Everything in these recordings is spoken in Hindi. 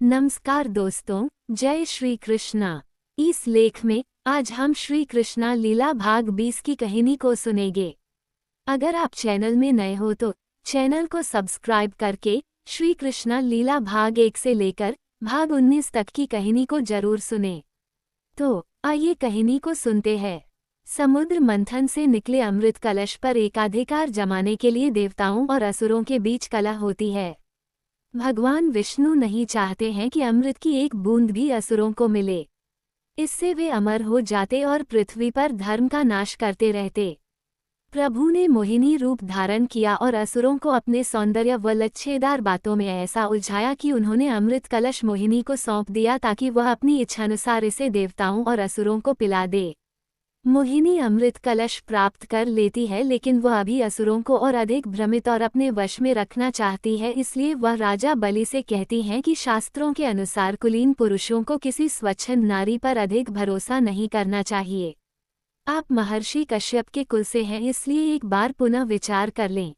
नमस्कार दोस्तों, जय श्री कृष्णा। इस लेख में आज हम श्री कृष्णा लीला भाग 20 की कहानी को सुनेंगे। अगर आप चैनल में नए हो तो चैनल को सब्सक्राइब करके श्री कृष्णा लीला भाग 1 से लेकर भाग 19 तक की कहानी को जरूर सुने। तो आइए कहानी को सुनते हैं। समुद्र मंथन से निकले अमृत कलश पर एकाधिकार जमाने के लिए देवताओं और असुरों के बीच कलह होती है। भगवान विष्णु नहीं चाहते हैं कि अमृत की एक बूंद भी असुरों को मिले। इससे वे अमर हो जाते और पृथ्वी पर धर्म का नाश करते रहते। प्रभु ने मोहिनी रूप धारण किया और असुरों को अपने सौंदर्य व लच्छेदार बातों में ऐसा उलझाया कि उन्होंने अमृत कलश मोहिनी को सौंप दिया ताकि वह अपनी इच्छानुसार इसे देवताओं और असुरों को पिला दे। मोहिनी अमृत कलश प्राप्त कर लेती है, लेकिन वह अभी असुरों को और अधिक भ्रमित और अपने वश में रखना चाहती है। इसलिए वह राजा बलि से कहती है कि शास्त्रों के अनुसार कुलीन पुरुषों को किसी स्वच्छंद नारी पर अधिक भरोसा नहीं करना चाहिए। आप महर्षि कश्यप के कुल से हैं, इसलिए एक बार पुनः विचार कर लें।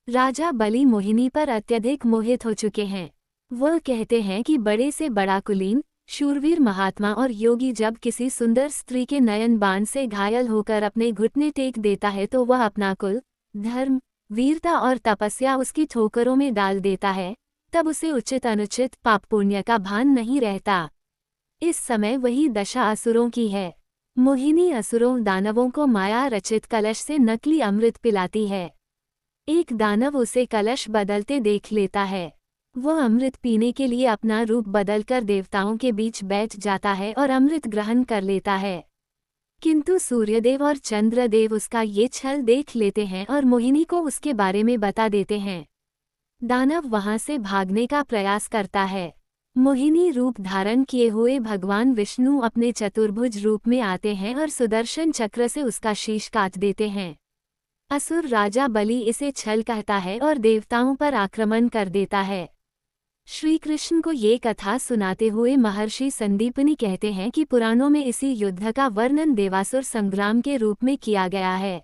राजा बलि मोहिनी पर अत्यधिक मोहित हो चुके हैं। वह कहते हैं कि बड़े से बड़ा कुलीन, शूरवीर महात्मा और योगी जब किसी सुंदर स्त्री के नयन बाण से घायल होकर अपने घुटने टेक देता है तो वह अपना कुल, धर्म, वीरता और तपस्या उसकी ठोकरों में डाल देता है। तब उसे उचित अनुचित पाप पुण्य का भान नहीं रहता। इस समय वही दशा असुरों की है। मोहिनी असुरों दानवों को माया रचित कलश से नकली अमृत पिलाती है। एक दानव उसे कलश बदलते देख लेता है। वह अमृत पीने के लिए अपना रूप बदलकर देवताओं के बीच बैठ जाता है और अमृत ग्रहण कर लेता है। किंतु सूर्यदेव और चंद्रदेव उसका ये छल देख लेते हैं और मोहिनी को उसके बारे में बता देते हैं। दानव वहां से भागने का प्रयास करता है। मोहिनी रूप धारण किए हुए भगवान विष्णु अपने चतुर्भुज रूप में आते हैं और सुदर्शन चक्र से उसका शीश काट देते हैं। असुर राजा बलि इसे छल कहता है और देवताओं पर आक्रमण कर देता है। श्री कृष्ण को ये कथा सुनाते हुए महर्षि संदीपनी कहते हैं कि पुराणों में इसी युद्ध का वर्णन देवासुर संग्राम के रूप में किया गया है।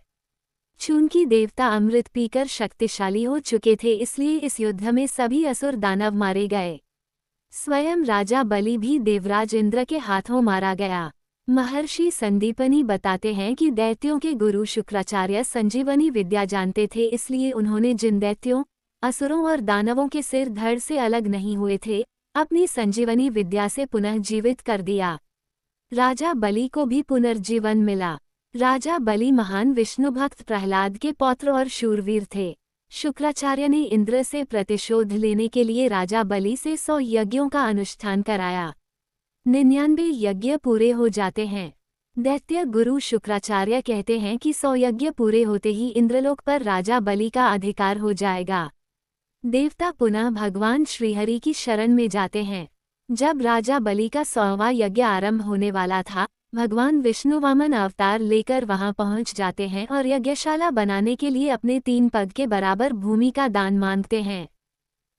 चूंकि देवता अमृत पीकर शक्तिशाली हो चुके थे, इसलिए इस युद्ध में सभी असुर दानव मारे गए। स्वयं राजा बलि भी देवराज इंद्र के हाथों मारा गया। महर्षि संदीपनी बताते हैं कि दैत्यों के गुरु शुक्राचार्य संजीवनी विद्या जानते थे, इसलिए उन्होंने जिन दैत्यों, असुरों और दानवों के सिर धड़ से अलग नहीं हुए थे, अपनी संजीवनी विद्या से पुनः जीवित कर दिया। राजा बलि को भी पुनर्जीवन मिला। राजा बलि महान विष्णु भक्त प्रहलाद के पौत्र और शूरवीर थे। शुक्राचार्य ने इंद्र से प्रतिशोध लेने के लिए राजा बलि से 100 यज्ञों का अनुष्ठान कराया। 99 यज्ञ पूरे हो जाते हैं। दैत्य गुरु शुक्राचार्य कहते हैं कि 100 यज्ञ पूरे होते ही इंद्रलोक पर राजा बलि का अधिकार हो जाएगा। देवता पुनः भगवान श्रीहरि की शरण में जाते हैं। जब राजा बलि का 100वां यज्ञ आरंभ होने वाला था, भगवान विष्णु वामन अवतार लेकर वहां पहुंच जाते हैं और यज्ञशाला बनाने के लिए अपने 3 पग के बराबर भूमि का दान मांगते हैं।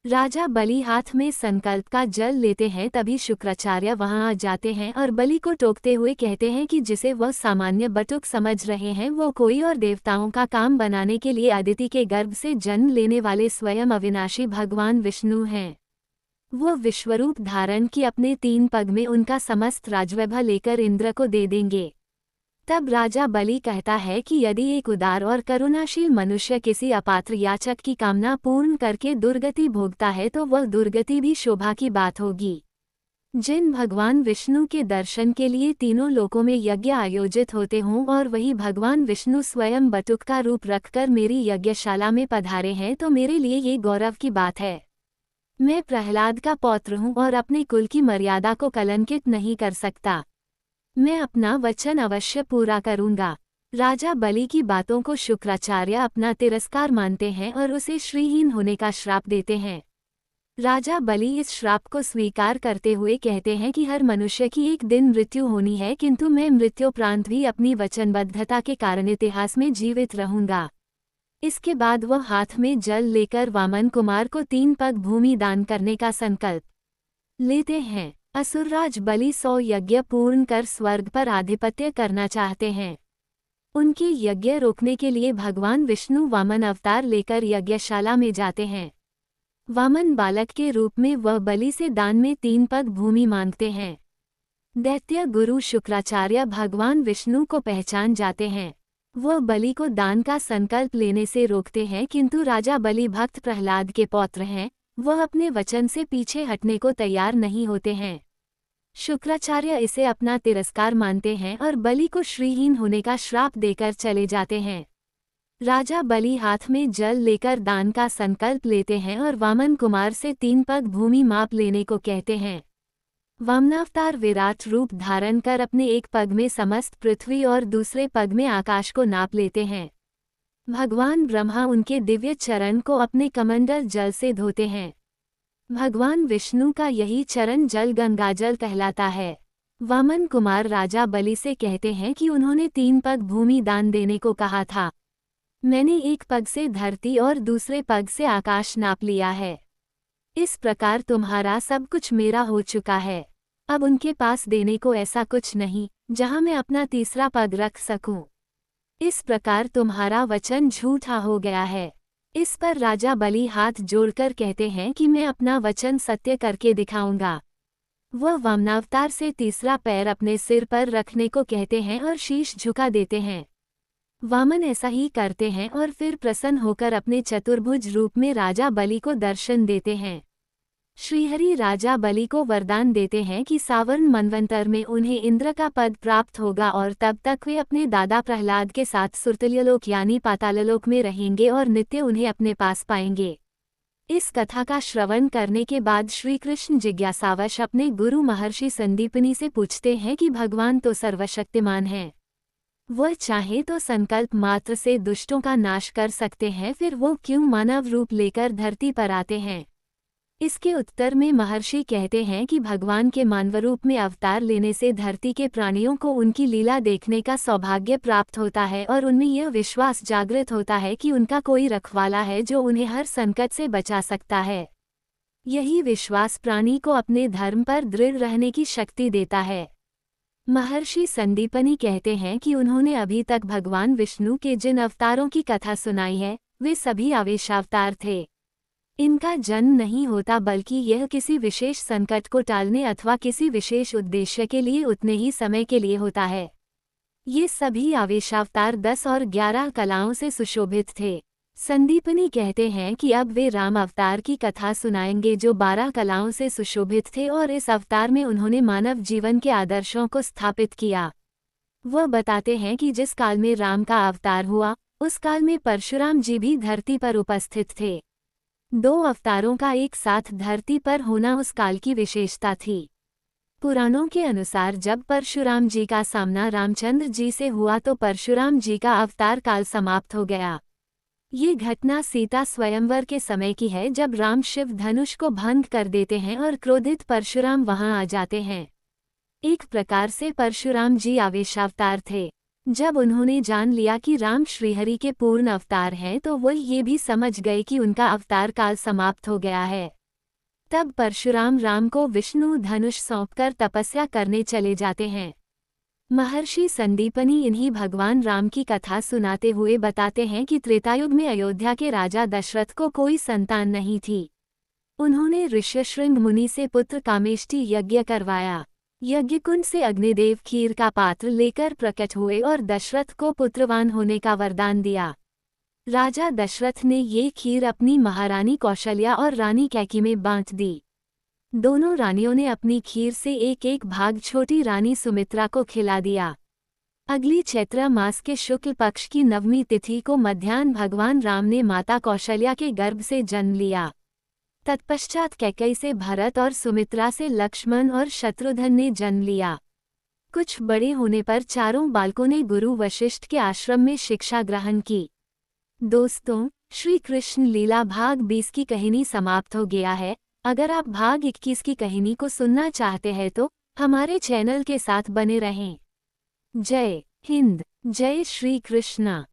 राजा बलि हाथ में संकल्प का जल लेते हैं, तभी शुक्राचार्य वहां आ जाते हैं और बलि को टोकते हुए कहते हैं कि जिसे वह सामान्य बटुक समझ रहे हैं वो कोई और देवताओं का काम बनाने के लिए अदिति के गर्भ से जन्म लेने वाले स्वयं अविनाशी भगवान विष्णु हैं। वो विश्वरूप धारण की अपने 3 पग में उनका समस्त राजवैभव लेकर इंद्र को दे देंगे। तब राजा बलि कहता है कि यदि एक उदार और करुणाशील मनुष्य किसी अपात्र याचक की कामना पूर्ण करके दुर्गति भोगता है तो वह दुर्गति भी शोभा की बात होगी। जिन भगवान विष्णु के दर्शन के लिए तीनों लोकों में यज्ञ आयोजित होते हों और वही भगवान विष्णु स्वयं बटुक का रूप रखकर मेरी यज्ञशाला में पधारे हैं, तो मेरे लिए ये गौरव की बात है। मैं प्रहलाद का पौत्र हूँ और अपने कुल की मर्यादा को कलंकित नहीं कर सकता। मैं अपना वचन अवश्य पूरा करूंगा। राजा बलि की बातों को शुक्राचार्य अपना तिरस्कार मानते हैं और उसे श्रीहीन होने का श्राप देते हैं। राजा बलि इस श्राप को स्वीकार करते हुए कहते हैं कि हर मनुष्य की एक दिन मृत्यु होनी है, किंतु मैं मृत्युपरांत भी अपनी वचनबद्धता के कारण इतिहास में जीवित रहूंगा। इसके बाद वह हाथ में जल लेकर वामन कुमार को 3 पग भूमि दान करने का संकल्प लेते हैं। असुरराज बलि 100 यज्ञ पूर्ण कर स्वर्ग पर आधिपत्य करना चाहते हैं। उनके यज्ञ रोकने के लिए भगवान विष्णु वामन अवतार लेकर यज्ञशाला में जाते हैं। वामन बालक के रूप में वह बलि से दान में 3 पग भूमि मांगते हैं। दैत्य गुरु शुक्राचार्य भगवान विष्णु को पहचान जाते हैं। वह बलि को दान का संकल्प लेने से रोकते हैं, किंतु राजा बलि भक्त प्रहलाद के पौत्र हैं, वह अपने वचन से पीछे हटने को तैयार नहीं होते हैं। शुक्राचार्य इसे अपना तिरस्कार मानते हैं और बलि को श्रीहीन होने का श्राप देकर चले जाते हैं। राजा बलि हाथ में जल लेकर दान का संकल्प लेते हैं और वामन कुमार से 3 पग भूमि माप लेने को कहते हैं। वामनावतार विराट रूप धारण कर अपने एक पग में समस्त पृथ्वी और दूसरे पग में आकाश को नाप लेते हैं। भगवान ब्रह्मा उनके दिव्य चरण को अपने कमंडल जल से धोते हैं। भगवान विष्णु का यही चरण जल गंगाजल कहलाता है। वामन कुमार राजा बलि से कहते हैं कि उन्होंने 3 पग भूमि दान देने को कहा था। मैंने एक पग से धरती और दूसरे पग से आकाश नाप लिया है। इस प्रकार तुम्हारा सब कुछ मेरा हो चुका है। अब उनके पास देने को ऐसा कुछ नहीं जहां मैं अपना तीसरा पग रख सकूं। इस प्रकार तुम्हारा वचन झूठा हो गया है। इस पर राजा बलि हाथ जोड़कर कहते हैं कि मैं अपना वचन सत्य करके दिखाऊंगा। वह वामनावतार से तीसरा पैर अपने सिर पर रखने को कहते हैं और शीश झुका देते हैं। वामन ऐसा ही करते हैं और फिर प्रसन्न होकर अपने चतुर्भुज रूप में राजा बलि को दर्शन देते हैं। श्रीहरि राजा बलि को वरदान देते हैं कि सावर्ण मनवंतर में उन्हें इंद्र का पद प्राप्त होगा और तब तक वे अपने दादा प्रहलाद के साथ सुरतल्यलोक यानी पाताललोक में रहेंगे और नित्य उन्हें अपने पास पाएंगे। इस कथा का श्रवण करने के बाद श्रीकृष्ण जिज्ञासावश अपने गुरु महर्षि संदीपनी से पूछते हैं कि भगवान तो सर्वशक्तिमान हैं, वह चाहे तो संकल्प मात्र से दुष्टों का नाश कर सकते हैं, फिर वो क्यों मानव रूप लेकर धरती पर आते हैं। इसके उत्तर में महर्षि कहते हैं कि भगवान के मानव रूप में अवतार लेने से धरती के प्राणियों को उनकी लीला देखने का सौभाग्य प्राप्त होता है और उनमें यह विश्वास जागृत होता है कि उनका कोई रखवाला है जो उन्हें हर संकट से बचा सकता है। यही विश्वास प्राणी को अपने धर्म पर दृढ़ रहने की शक्ति देता है। महर्षि संदीपनी कहते हैं कि उन्होंने अभी तक भगवान विष्णु के जिन अवतारों की कथा सुनाई है वे सभी आवेशावतार थे। इनका जन्म नहीं होता बल्कि यह किसी विशेष संकट को टालने अथवा किसी विशेष उद्देश्य के लिए उतने ही समय के लिए होता है। ये सभी आवेशावतार 10 और 11 कलाओं से सुशोभित थे। संदीपनी कहते हैं कि अब वे राम अवतार की कथा सुनाएंगे जो 12 कलाओं से सुशोभित थे और इस अवतार में उन्होंने मानव जीवन के आदर्शों को स्थापित किया। वह बताते हैं कि जिस काल में राम का अवतार हुआ उस काल में परशुराम जी भी धरती पर उपस्थित थे। 2 अवतारों का एक साथ धरती पर होना उस काल की विशेषता थी। पुराणों के अनुसार जब परशुराम जी का सामना रामचंद्र जी से हुआ तो परशुराम जी का अवतार काल समाप्त हो गया। ये घटना सीता स्वयंवर के समय की है, जब राम शिव धनुष को भंग कर देते हैं और क्रोधित परशुराम वहां आ जाते हैं। एक प्रकार से परशुराम जी आवेशावतार थे। जब उन्होंने जान लिया कि राम श्रीहरि के पूर्ण अवतार हैं तो वह ये भी समझ गए कि उनका अवतार काल समाप्त हो गया है। तब परशुराम राम को विष्णु धनुष सौंपकर तपस्या करने चले जाते हैं। महर्षि संदीपनी इन्हीं भगवान राम की कथा सुनाते हुए बताते हैं कि त्रेतायुग में अयोध्या के राजा दशरथ को कोई संतान नहीं थी। उन्होंने ऋष्यशृंग मुनि से पुत्र कामेष्टि यज्ञ करवाया। यज्ञकुंड से अग्निदेव खीर का पात्र लेकर प्रकट हुए और दशरथ को पुत्रवान होने का वरदान दिया। राजा दशरथ ने ये खीर अपनी महारानी कौशल्या और रानी कैकी में बांट दी। दोनों रानियों ने अपनी खीर से एक एक भाग छोटी रानी सुमित्रा को खिला दिया। अगली चैत्र मास के शुक्ल पक्ष की नवमी तिथि को मध्याह्न भगवान राम ने माता कौशल्या के गर्भ से जन्म लिया। तत्पश्चात कैकेयी से भरत और सुमित्रा से लक्ष्मण और शत्रुघ्न ने जन्म लिया। कुछ बड़े होने पर चारों बालकों ने गुरु वशिष्ठ के आश्रम में शिक्षा ग्रहण की। दोस्तों, श्री कृष्ण लीला भाग 20 की कहानी समाप्त हो गया है। अगर आप भाग 21 की कहानी को सुनना चाहते हैं तो हमारे चैनल के साथ बने रहें। जय हिंद, जय श्री कृष्णा।